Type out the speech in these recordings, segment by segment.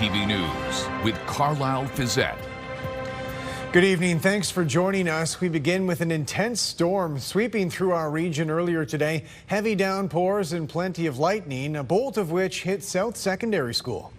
CTV News with Carlyle Fiset. Good evening. Thanks for joining us. We begin with an intense storm sweeping through our region earlier today. Heavy downpours and plenty of lightning, a bolt of which hit South Secondary School.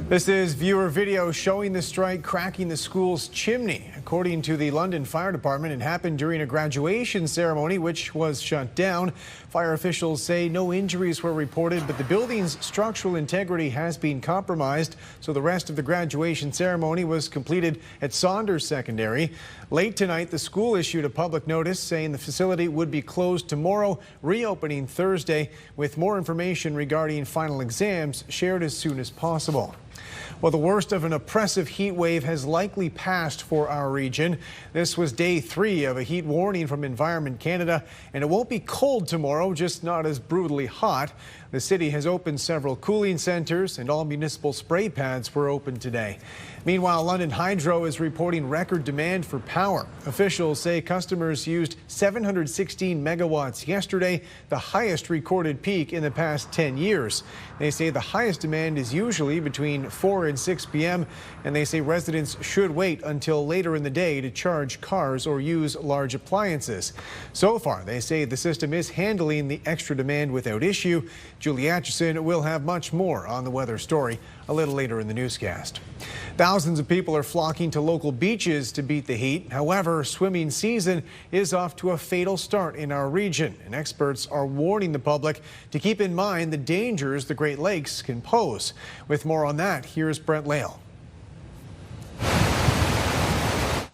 This is viewer video showing the strike cracking the school's chimney. According to the London Fire Department, it happened during a graduation ceremony, which was shut down. Fire officials say no injuries were reported, but the building's structural integrity has been compromised, so the rest of the graduation ceremony was completed at Saunders Secondary. Late tonight, the school issued a public notice saying the facility would be closed tomorrow, reopening Thursday, with more information regarding final exams shared as soon as possible. Well, the worst of an oppressive heat wave has likely passed for our region. This was day 3 of a heat warning from Environment Canada, and it won't be cold tomorrow, just not as brutally hot. The city has opened several cooling centers, and all municipal spray pads were open today. Meanwhile, London Hydro is reporting record demand for power. Officials say customers used 716 megawatts yesterday, the highest recorded peak in the past 10 years. They say the highest demand is usually between 4 and 6 p.m., and they say residents should wait until later in the day to charge cars or use large appliances. So far, they say the system is handling the extra demand without issue. Julie Atchison will have much more on the weather story a little later in the newscast. Thousands of people are flocking to local beaches to beat the heat. However, swimming season is off to a fatal start in our region, and experts are warning the public to keep in mind the dangers the Great Lakes can pose. With more on that, here's Brent Lale.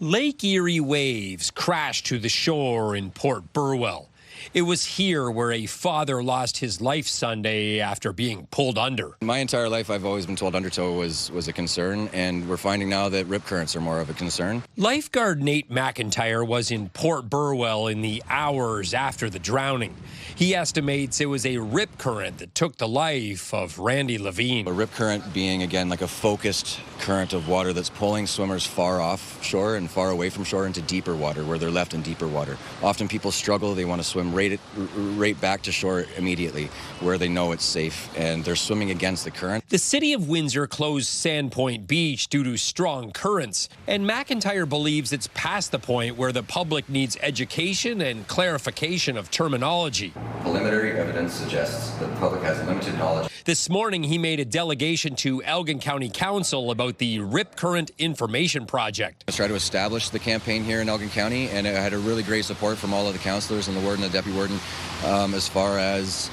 Lake Erie waves crashed to the shore in Port Burwell. It was here where a father lost his life Sunday after being pulled under. My entire life, I've always been told undertow was a concern, and we're finding now that rip currents are more of a concern. Lifeguard Nate McIntyre was in Port Burwell in the hours after the drowning. He estimates it was a rip current that took the life of Randy Levine. A rip current being, again, like a focused current of water that's pulling swimmers far off shore and far away from shore into deeper water, where they're left in deeper water. Often people struggle, they want to swim right back to shore immediately where they know it's safe, and they're swimming against the current. The city of Windsor closed Sandpoint Beach due to strong currents, and McIntyre believes it's past the point where the public needs education and clarification of terminology. Preliminary evidence suggests that the public has limited knowledge. This morning, he made a delegation to Elgin County Council about the Rip Current Information Project. Let's try to establish the campaign here in Elgin County, and it had a really great support from all of the councillors and the warden and the deputy warden as far as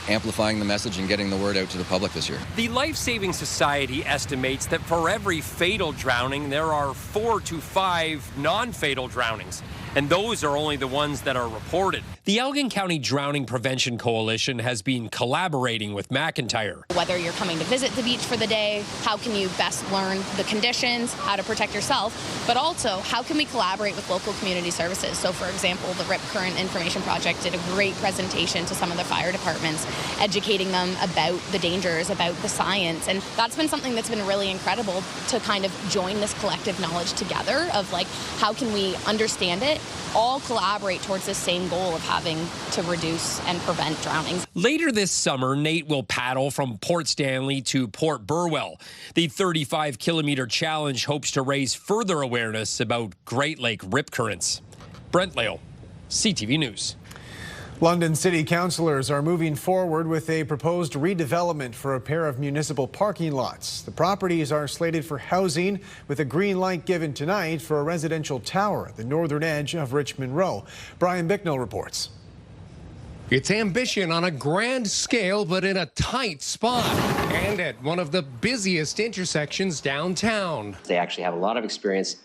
amplifying the message and getting the word out to the public this year. The Life Saving Society estimates that for every fatal drowning, there are 4 to 5 non-fatal drownings, and those are only the ones that are reported. The Elgin County Drowning Prevention Coalition has been collaborating with McIntyre. Whether you're coming to visit the beach for the day, how can you best learn the conditions, how to protect yourself, but also how can we collaborate with local community services? So for example, the Rip Current Information Project did a great presentation to some of the fire departments, educating them about the dangers, about the science, and that's been something that's been really incredible to kind of join this collective knowledge together of like, how can we understand it, all collaborate towards the same goal of having to reduce and prevent drownings. Later this summer, Nate will paddle from Port Stanley to Port Burwell. The 35-kilometer challenge hopes to raise further awareness about Great Lake rip currents. Brent Lale, CTV News. London City councillors are moving forward with a proposed redevelopment for a pair of municipal parking lots. The properties are slated for housing, with a green light given tonight for a residential tower at the northern edge of Richmond Row. Brian Bicknell reports. It's ambition on a grand scale, but in a tight spot and at one of the busiest intersections downtown. They actually have a lot of experience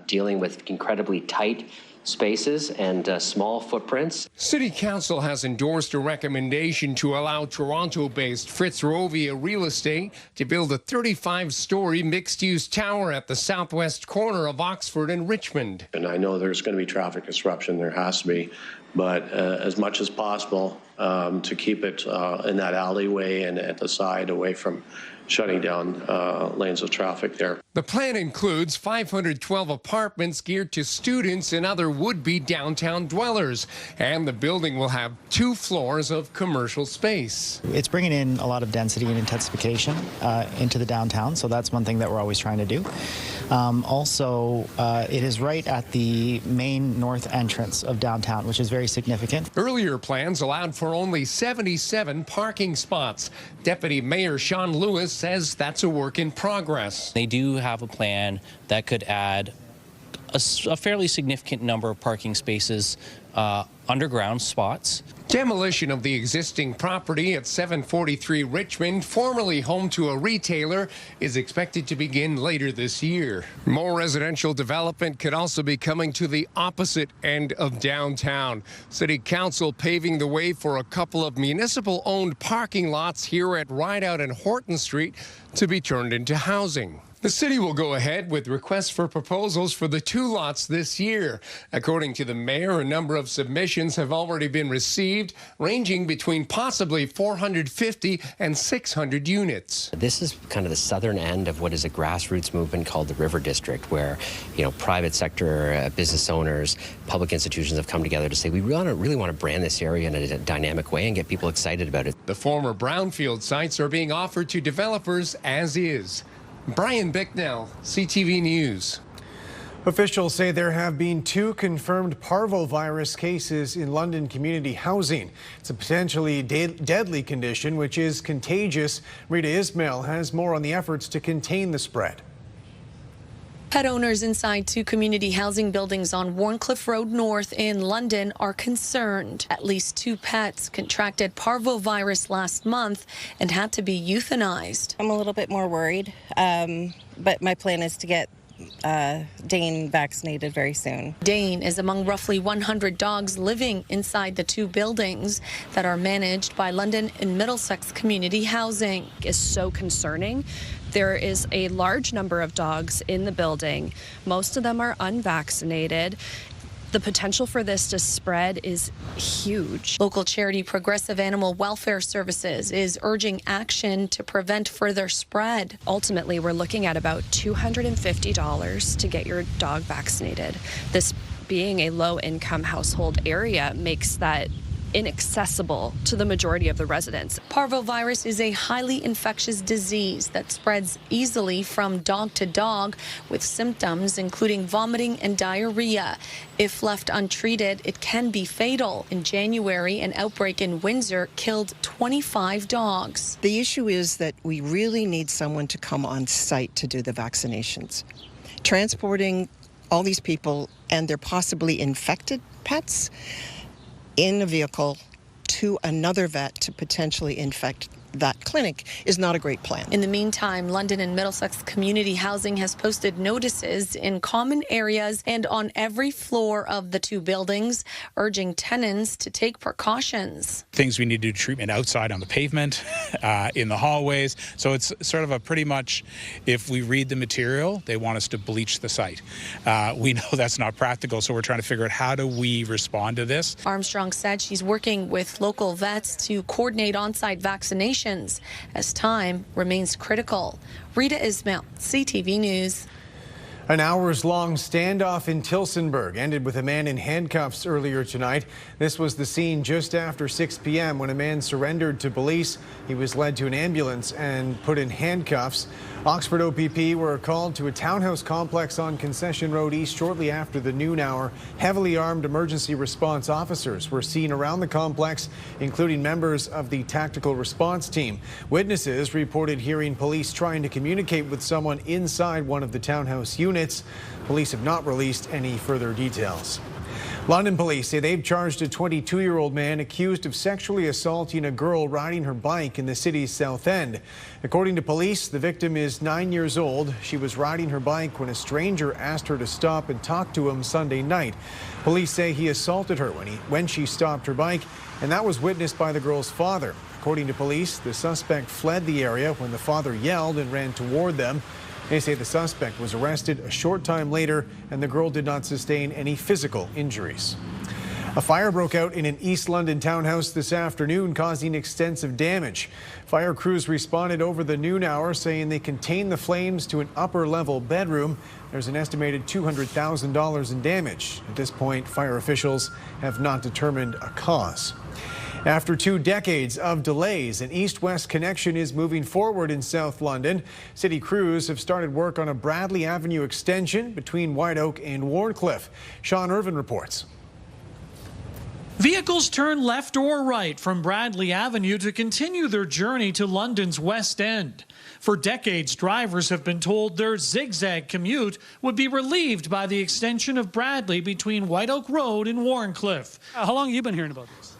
dealing with incredibly tight spaces and small footprints. City Council has endorsed a recommendation to allow Toronto-based Fritz Rovia Real Estate to build a 35-story mixed-use tower at the southwest corner of Oxford and Richmond. And I know there's going to be traffic disruption, there has to be, but as much as possible, to keep it in that alleyway and at the side away from shutting down lanes of traffic there. The plan includes 512 apartments geared to students and other would-be downtown dwellers, and the building will have 2 floors of commercial space. It's bringing in a lot of density and intensification into the downtown, so that's one thing that we're always trying to do. It is right at the main north entrance of downtown, which is very significant. Earlier plans allowed for only 77 parking spots. Deputy Mayor Sean Lewis says that's a work in progress. They do have a plan that could add a fairly significant number of parking spaces, underground spots. Demolition of the existing property at 743 Richmond, formerly home to a retailer, is expected to begin later this year. More residential development could also be coming to the opposite end of downtown. City Council paving the way for a couple of municipal-owned parking lots here at Rideout and Horton Street to be turned into housing. The city will go ahead with requests for proposals for the 2 lots this year. According to the mayor, a number of submissions have already been received, ranging between possibly 450 and 600 units. This is kind of the southern end of what is a grassroots movement called the River District, where, private sector, business owners, public institutions have come together to say we really want to brand this area in a dynamic way and get people excited about it. The former brownfield sites are being offered to developers as is. Brian Bicknell, CTV News. Officials say there have been 2 confirmed Parvovirus cases in London community housing. It's a potentially deadly condition which is contagious. Rita Ismail has more on the efforts to contain the spread. Pet owners inside 2 community housing buildings on Warncliffe Road North in London are concerned. At least 2 pets contracted parvovirus last month and had to be euthanized. I'm a little bit more worried, but my plan is to get Dane vaccinated very soon. Dane is among roughly 100 dogs living inside the 2 buildings that are managed by London and Middlesex Community Housing. Is so concerning. There is a large number of dogs in the building. Most of them are unvaccinated. The potential for this to spread is huge. Local charity Progressive Animal Welfare Services is urging action to prevent further spread. Ultimately, we're looking at about $250 to get your dog vaccinated. This being a low-income household area makes that inaccessible to the majority of the residents. Parvovirus is a highly infectious disease that spreads easily from dog to dog with symptoms including vomiting and diarrhea. If left untreated, it can be fatal. In January, an outbreak in Windsor killed 25 dogs. The issue is that we really need someone to come on site to do the vaccinations. Transporting all these people and their possibly infected pets in a vehicle to another vet to potentially infect that clinic is not a great plan. In the meantime, London and Middlesex Community Housing has posted notices in common areas and on every floor of the 2 buildings, urging tenants to take precautions. Things we need to do treatment outside on the pavement, in the hallways. So it's sort of a pretty much, if we read the material, they want us to bleach the site. We know that's not practical, so we're trying to figure out how do we respond to this. Armstrong said she's working with local vets to coordinate on-site vaccinations as time remains critical. Rita Ismail, CTV News. An hours-long standoff in Tillsonburg ended with a man in handcuffs earlier tonight. This was the scene just after 6 p.m. when a man surrendered to police. He was led to an ambulance and put in handcuffs. Oxford OPP were called to a townhouse complex on Concession Road East shortly after the noon hour. Heavily armed emergency response officers were seen around the complex, including members of the tactical response team. Witnesses reported hearing police trying to communicate with someone inside one of the townhouse units. Police have not released any further details. London police say they've charged a 22-year-old man accused of sexually assaulting a girl riding her bike in the city's South End. According to police, the victim is 9 years old. She was riding her bike when a stranger asked her to stop and talk to him Sunday night. Police say he assaulted her when she stopped her bike, and that was witnessed by the girl's father. According to police, the suspect fled the area when the father yelled and ran toward them. They say the suspect was arrested a short time later and the girl did not sustain any physical injuries. A fire broke out in an East London townhouse this afternoon, causing extensive damage. Fire crews responded over the noon hour, saying they contained the flames to an upper-level bedroom. There's an estimated $200,000 in damage. At this point, fire officials have not determined a cause. After 2 decades of delays, an east-west connection is moving forward in South London. City crews have started work on a Bradley Avenue extension between White Oak and Wharncliffe. Sean Irvin reports. Vehicles turn left or right from Bradley Avenue to continue their journey to London's West End. For decades, drivers have been told their zigzag commute would be relieved by the extension of Bradley between White Oak Road and Wharncliffe. How long have you been hearing about this?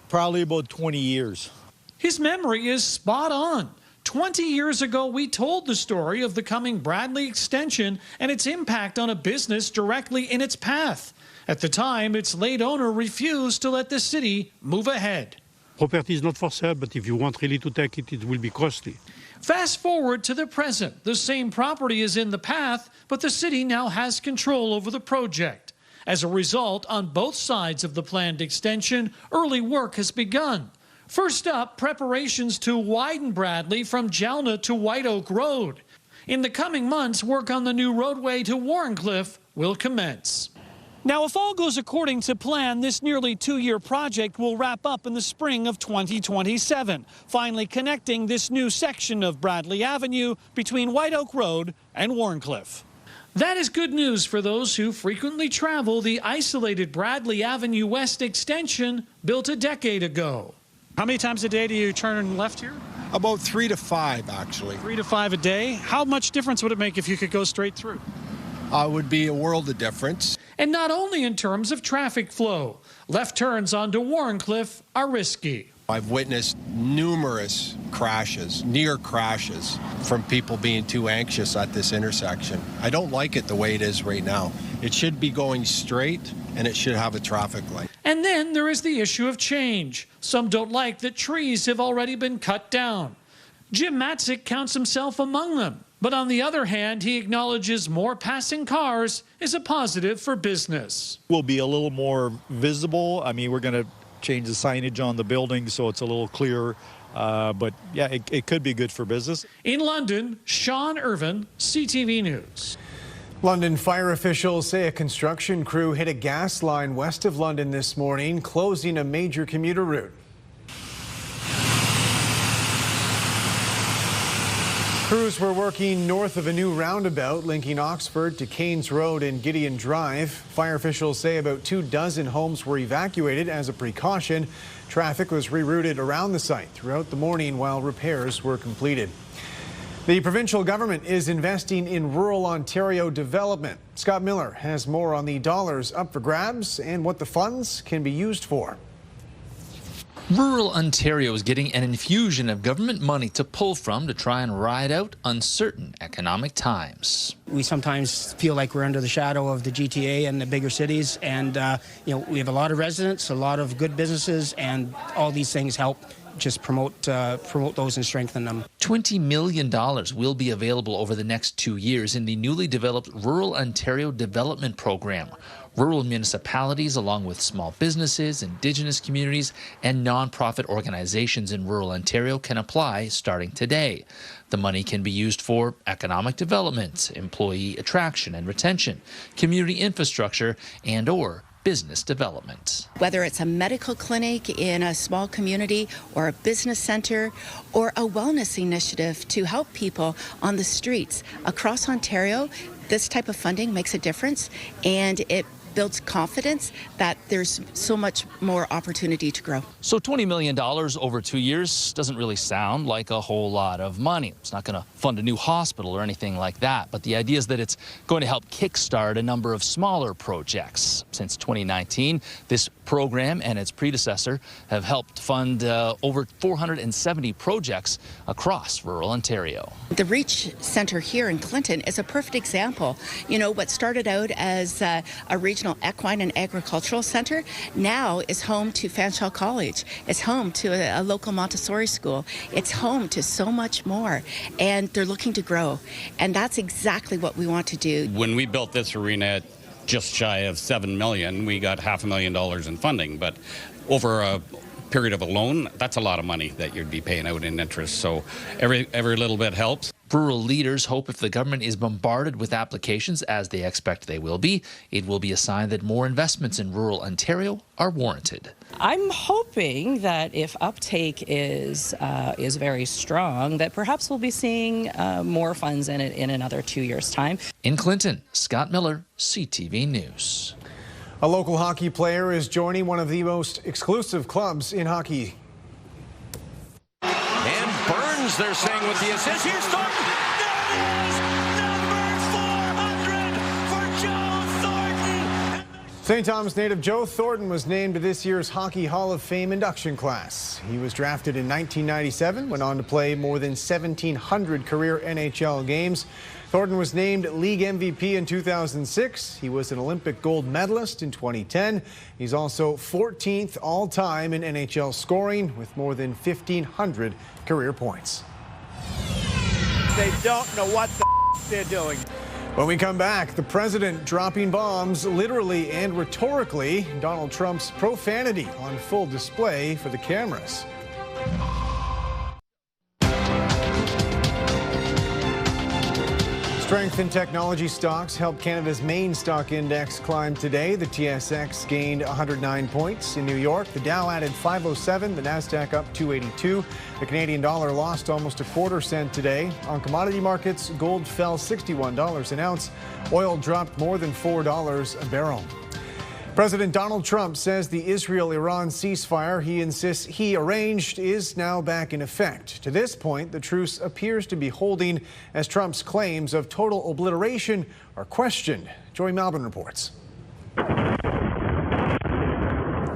Probably about 20 years. His memory is spot on. 20 years ago, we told the story of the coming Bradley extension and its impact on a business directly in its path. At the time, its late owner refused to let the city move ahead. Property is not for sale, but if you want really to take it, it will be costly. Fast forward to the present. The same property is in the path, but the city now has control over the project. As a result, on both sides of the planned extension, early work has begun. First up, preparations to widen Bradley from Jalna to White Oak Road. In the coming months, work on the new roadway to Wharncliffe will commence. Now, if all goes according to plan, this nearly 2-year project will wrap up in the spring of 2027, finally connecting this new section of Bradley Avenue between White Oak Road and Wharncliffe. That is good news for those who frequently travel the isolated Bradley Avenue West extension built a decade ago. How many times a day do you turn left here? About 3 to 5, actually. 3 to 5 a day. How much difference would it make if you could go straight through? Would be a world of difference. And not only in terms of traffic flow. Left turns onto Wharncliffe are risky. I've witnessed numerous crashes, near crashes, from people being too anxious at this intersection. I don't like it the way it is right now. It should be going straight, and it should have a traffic light. And then there is the issue of change. Some don't like that trees have already been cut down. Jim Matzik counts himself among them. But on the other hand, he acknowledges more passing cars is a positive for business. We'll be a little more visible. I mean, we're going to change the signage on the building so it's a little clearer. But yeah, it could be good for business. In London, Sean Irvin, CTV News. London fire officials say a construction crew hit a gas line west of London this morning, closing a major commuter route. Crews were working north of a new roundabout linking Oxford to Keynes Road and Gideon Drive. Fire officials say about 24 homes were evacuated as a precaution. Traffic was rerouted around the site throughout the morning while repairs were completed. The provincial government is investing in rural Ontario development. Scott Miller has more on the dollars up for grabs and what the funds can be used for. Rural Ontario is getting an infusion of government money to pull from to try and ride out uncertain economic times. We sometimes feel like we're under the shadow of the GTA and the bigger cities, and we have a lot of residents, a lot of good businesses, and all these things help just promote those and strengthen them. $20 million will be available over the next 2 years in the newly developed Rural Ontario Development Program. Rural municipalities, along with small businesses, Indigenous communities, and nonprofit organizations in rural Ontario can apply starting today. The money can be used for economic development, employee attraction and retention, community infrastructure, and/or business development. Whether it's a medical clinic in a small community or a business center or a wellness initiative to help people on the streets across Ontario, this type of funding makes a difference, and it builds confidence that there's so much more opportunity to grow. So $20 million over 2 years doesn't really sound like a whole lot of money. It's not going to fund a new hospital or anything like that. But the idea is that it's going to help kickstart a number of smaller projects. Since 2019, this program and its predecessor have helped fund over 470 projects across rural Ontario. The Reach Centre here in Clinton is a perfect example. You know, what started out as a regional equine and agricultural centre now is home to Fanshawe College. It's home to a local Montessori school. It's home to so much more, and they're looking to grow. And that's exactly what we want to do. When we built this arena just shy of $7 million. We got $500,000 in funding, but over a period of a loan, that's a lot of money that you'd be paying out in interest. So every little bit helps. Rural leaders hope if the government is bombarded with applications, as they expect they will be, it will be a sign that more investments in rural Ontario are warranted. I'm hoping that if uptake is very strong, that perhaps we'll be seeing more funds in it in another 2 years' time. In Clinton, Scott Miller, CTV News. A local hockey player is joining one of the most exclusive clubs in hockey. And Burns, they're saying, with the assist. Here's Thornton. There it is. Number 400 for Joe Thornton. St. Thomas native Joe Thornton was named to this year's Hockey Hall of Fame induction class. He was drafted in 1997, went on to play more than 1,700 career NHL games. Thornton was named League MVP in 2006. He was an Olympic gold medalist in 2010. He's also 14th all-time in NHL scoring with more than 1,500 career points. They don't know what the they're doing. When we come back, the president dropping bombs literally and rhetorically. Donald Trump's profanity on full display for the cameras. Strength in technology stocks helped Canada's main stock index climb today. The TSX gained 109 points in New York. The Dow added 507, the Nasdaq up 282. The Canadian dollar lost almost a quarter cent today. On commodity markets, gold fell $61 an ounce. Oil dropped more than $4 a barrel. President Donald Trump says the Israel-Iran ceasefire he insists he arranged is now back in effect. To this point, the truce appears to be holding as Trump's claims of total obliteration are questioned. Joy Malvin reports.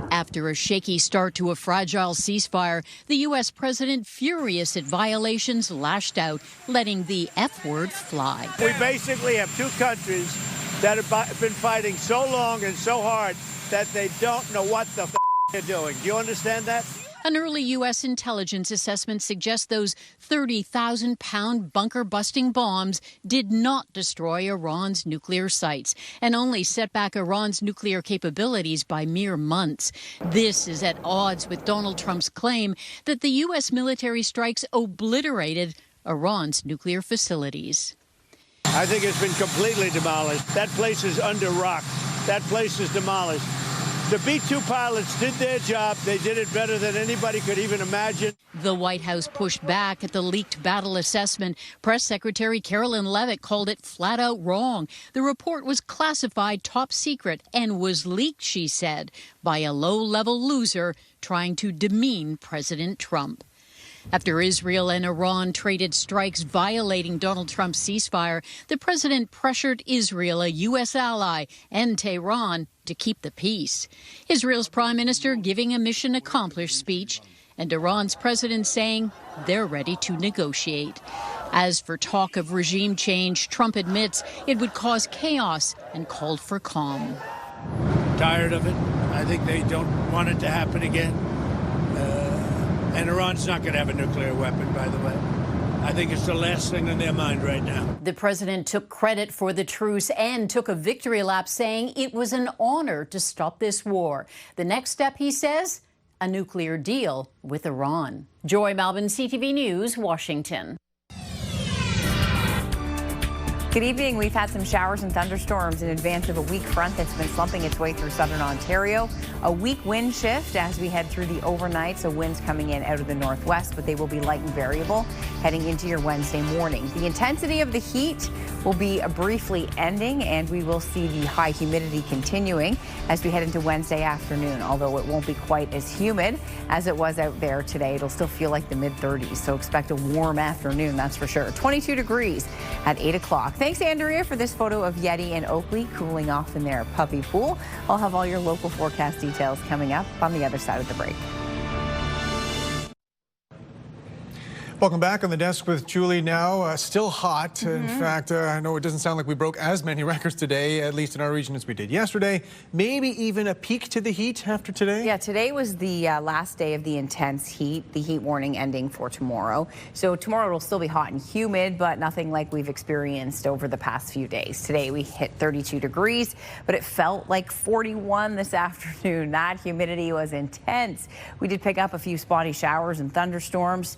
After a shaky start to a fragile ceasefire, the U.S. president, furious at violations, lashed out, letting the F word fly. We basically have two countries that have been fighting so long and so hard that they don't know what the they're doing. Do you understand that? An early U.S. intelligence assessment suggests those 30,000-pound bunker-busting bombs did not destroy Iran's nuclear sites and only set back Iran's nuclear capabilities by mere months. This is at odds with Donald Trump's claim that the U.S. military strikes obliterated Iran's nuclear facilities. I think it's been completely demolished. That place is under rock. That place is demolished. The B-2 pilots did their job. They did it better than anybody could even imagine. The White House pushed back at the leaked battle assessment. Press Secretary Carolyn Leavitt called it flat out wrong. The report was classified top secret and was leaked, she said, by a low-level loser trying to demean President Trump. After Israel and Iran traded strikes violating Donald Trump's ceasefire, the president pressured Israel, a U.S. ally, and Tehran to keep the peace. Israel's prime minister giving a mission accomplished speech, and Iran's president saying they're ready to negotiate. As for talk of regime change, Trump admits it would cause chaos and called for calm. Tired of it. I think they don't want it to happen again. And Iran's not going to have a nuclear weapon, by the way. I think it's the last thing on their mind right now. The president took credit for the truce and took a victory lap, saying it was an honor to stop this war. The next step, he says, a nuclear deal with Iran. Joy Malvin, CTV News, Washington. Good evening. We've had some showers and thunderstorms in advance of a weak front that's been slumping its way through southern Ontario. A weak wind shift as we head through the overnight, so winds coming in out of the northwest, but they will be light and variable heading into your Wednesday morning. The intensity of the heat will be briefly ending, and we will see the high humidity continuing as we head into Wednesday afternoon, although it won't be quite as humid as it was out there today. It'll still feel like the mid-30s, so expect a warm afternoon, that's for sure. 22 degrees at 8 o'clock. Thanks, Andrea, for this photo of Yeti and Oakley cooling off in their puppy pool. I'll have all your local forecast details coming up on the other side of the break. Welcome back on the desk with Julie now. Still hot. In fact, I know it doesn't sound like we broke as many records today, at least in our region, as we did yesterday. Maybe even a peak to the heat after today? Yeah, today was the last day of the intense heat, the heat warning ending for tomorrow. So tomorrow it'll still be hot and humid, but nothing like we've experienced over the past few days. Today we hit 32 degrees, but it felt like 41 this afternoon. That humidity was intense. We did pick up a few spotty showers and thunderstorms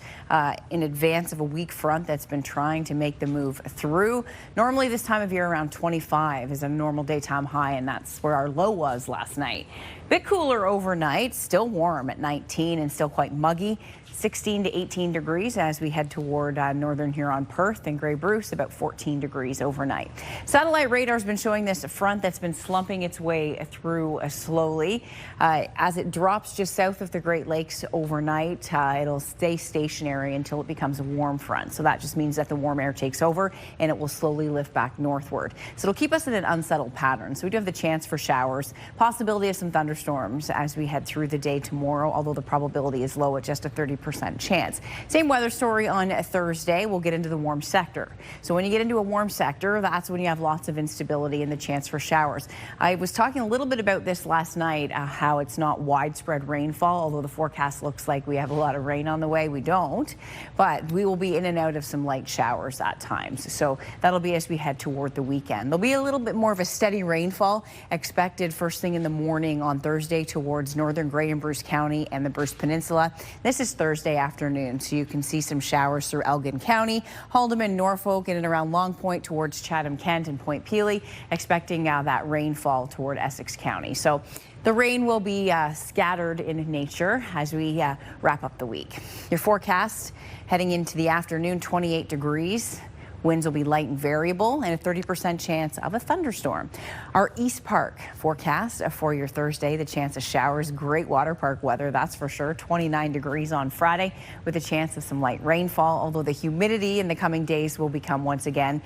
in advance of a weak front that's been trying to make the move through. Normally this time of year around 25 is a normal daytime high, and that's where our low was last night. Bit cooler overnight, still warm at 19 and still quite muggy. 16 to 18 degrees as we head toward northern Huron, Perth, and Grey Bruce, about 14 degrees overnight. Satellite radar's been showing this front that's been slumping its way through slowly. As it drops just south of the Great Lakes overnight, it'll stay stationary until it becomes a warm front. So that just means that the warm air takes over and it will slowly lift back northward. So it'll keep us in an unsettled pattern. So we do have the chance for showers, possibility of some thunderstorms as we head through the day tomorrow, although the probability is low at just a 30% chance. Same weather story on Thursday. We'll get into the warm sector. So when you get into a warm sector, that's when you have lots of instability and the chance for showers. I was talking a little bit about this last night, how it's not widespread rainfall, although the forecast looks like we have a lot of rain on the way. We don't, but we will be in and out of some light showers at times. So that'll be as we head toward the weekend. There'll be a little bit more of a steady rainfall expected first thing in the morning on Thursday towards northern Grey and Bruce County and the Bruce Peninsula. This is Thursday afternoon, so you can see some showers through Elgin County, Haldimand, Norfolk, in and around Long Point towards Chatham, Kent, and Point Pelee, expecting that rainfall toward Essex County. So the rain will be scattered in nature as we wrap up the week. Your forecast heading into the afternoon, 28 degrees. Winds will be light and variable, and a 30% chance of a thunderstorm. Our East Park forecast for your Thursday, the chance of showers, great water park weather, that's for sure. 29 degrees on Friday with a chance of some light rainfall, although the humidity in the coming days will become once again,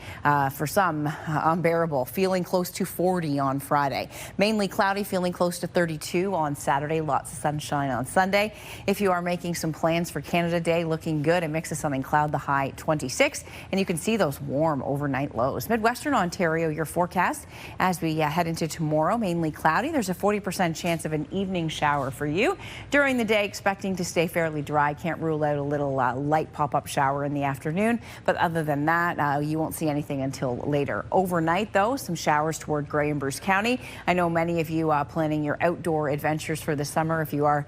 for some, unbearable. Feeling close to 40 on Friday. Mainly cloudy, feeling close to 32 on Saturday. Lots of sunshine on Sunday. If you are making some plans for Canada Day, looking good. A mix of sun and cloud, the high 26. And you can see those warm overnight lows. Midwestern Ontario, your forecast as we head into tomorrow, mainly cloudy. There's a 40% chance of an evening shower for you. During the day, expecting to stay fairly dry. Can't rule out a little light pop-up shower in the afternoon, but other than that, you won't see anything until later. Overnight, though, some showers toward Grey and Bruce County. I know many of you planning your outdoor adventures for the summer. If you are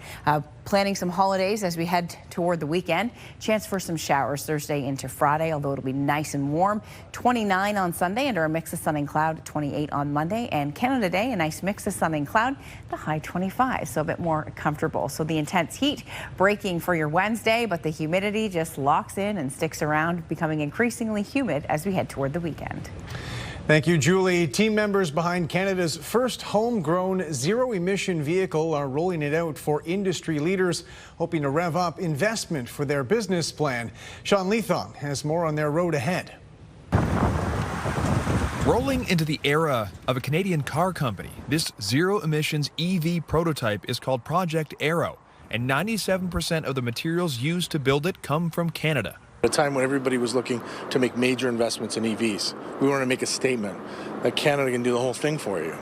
planning some holidays as we head toward the weekend, chance for some showers Thursday into Friday, although it'll be nice and warm. 29 on Sunday under a mix of sun and cloud, 28 on Monday, and Canada Day, a nice mix of sun and cloud, the high 25, so a bit more comfortable. So the intense heat breaking for your Wednesday, but the humidity just locks in and sticks around, becoming increasingly humid as we head toward the weekend. Thank you, Julie. Team members behind Canada's first homegrown zero-emission vehicle are rolling it out for industry leaders, hoping to rev up investment for their business plan. Sean Leathong has more on their road ahead. Rolling into the era of a Canadian car company, this zero-emissions EV prototype is called Project Aero, and 97% of the materials used to build it come from Canada. At a time when everybody was looking to make major investments in EVs, we wanted to make a statement that Canada can do the whole thing for you.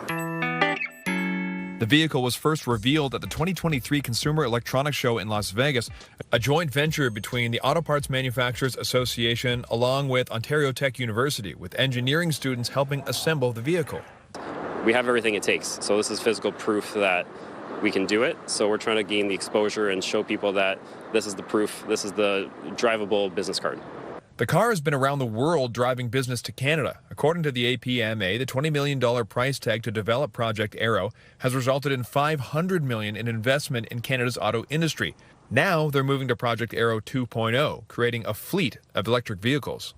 The vehicle was first revealed at the 2023 Consumer Electronics Show in Las Vegas, a joint venture between the Auto Parts Manufacturers Association along with Ontario Tech University, with engineering students helping assemble the vehicle. We have everything it takes, so this is physical proof that we can do it. So we're trying to gain the exposure and show people that this is the proof, this is the drivable business card. The car has been around the world driving business to Canada. According to the APMA, the $20 million price tag to develop Project Aero has resulted in $500 million in investment in Canada's auto industry. Now they're moving to Project Aero 2.0, creating a fleet of electric vehicles.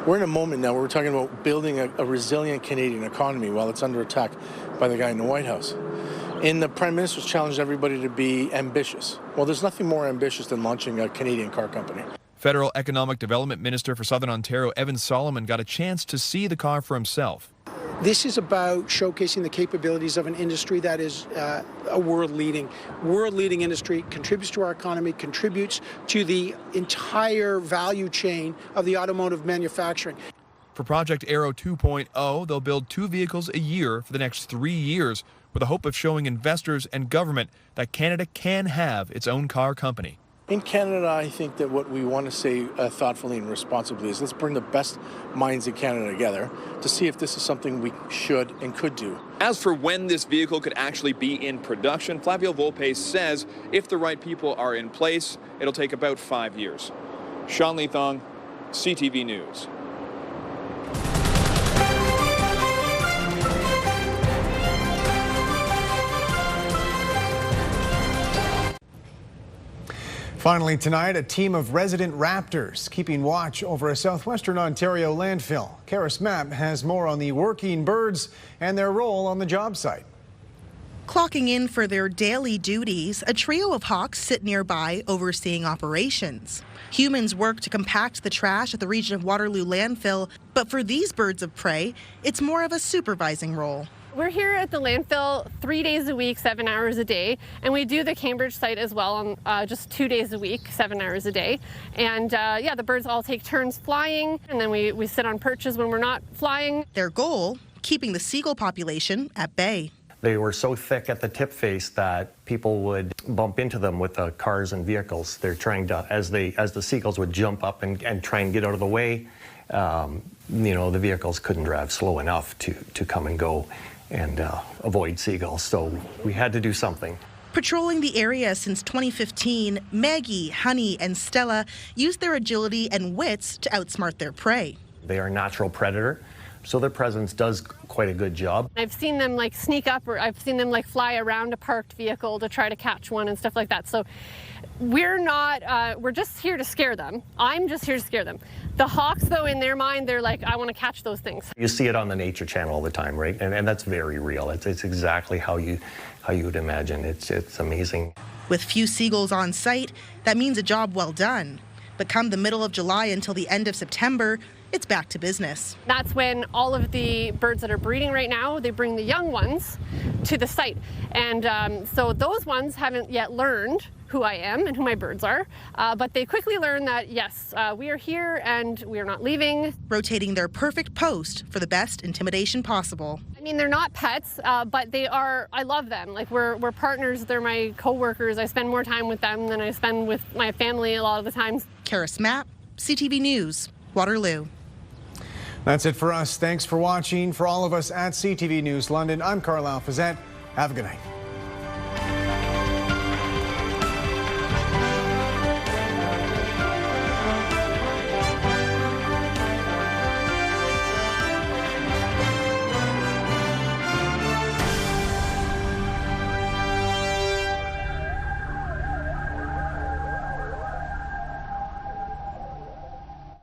We're in a moment now where we're talking about building a resilient Canadian economy while it's under attack by the guy in the White House. And the Prime Minister's challenged everybody to be ambitious. Well, there's nothing more ambitious than launching a Canadian car company. Federal Economic Development Minister for Southern Ontario, Evan Solomon, got a chance to see the car for himself. This is about showcasing the capabilities of an industry that is a world-leading industry, contributes to our economy, contributes to the entire value chain of the automotive manufacturing. For Project Aero 2.0, they'll build 2 vehicles a year for the next 3 years, with the hope of showing investors and government that Canada can have its own car company. In Canada, I think that what we want to say thoughtfully and responsibly is let's bring the best minds in Canada together to see if this is something we should and could do. As for when this vehicle could actually be in production, Flavio Volpe says if the right people are in place, it'll take about 5 years. Sean Leathong, CTV News. Finally tonight, a team of resident raptors keeping watch over a southwestern Ontario landfill. Karis Mapp has more on the working birds and their role on the job site. Clocking in for their daily duties, a trio of hawks sit nearby overseeing operations. Humans work to compact the trash at the Region of Waterloo landfill, but for these birds of prey, it's more of a supervising role. We're here at the landfill 3 days a week, 7 hours a day, and we do the Cambridge site as well on just 2 days a week, 7 hours a day. And yeah, the birds all take turns flying, and then we sit on perches when we're not flying. Their goal, keeping the seagull population at bay. They were so thick at the tip face that people would bump into them with the cars and vehicles. They're trying to, as the seagulls would jump up and try and get out of the way, the vehicles couldn't drive slow enough to come and go and avoid seagulls, so we had to do something. Patrolling the area since 2015, Maggie, Honey, and Stella used their agility and wits to outsmart their prey. They are a natural predator, so their presence does quite a good job. I've seen them like sneak up, or I've seen them like fly around a parked vehicle to try to catch one and stuff like that. So we're not, we're just here to scare them. I'm just here to scare them. The hawks, though, in their mind, they're like, I want to catch those things. You see it on the Nature Channel all the time, right? And that's very real. It's exactly how you would imagine. It's amazing. With few seagulls on site, that means a job well done. But come the middle of July until the end of September, it's back to business. That's when all of the birds that are breeding right now, they bring the young ones to the site. And so those ones haven't yet learned who I am and who my birds are, but they quickly learn that, yes, we are here and we are not leaving. Rotating their perfect post for the best intimidation possible. I mean, they're not pets, but they are, I love them. Like, we're partners, they're my co-workers. I spend more time with them than I spend with my family a lot of the times. Karis Mapp, CTV News, Waterloo. That's it for us. Thanks for watching. For all of us at CTV News London, I'm Carlyle Fiset. Have a good night.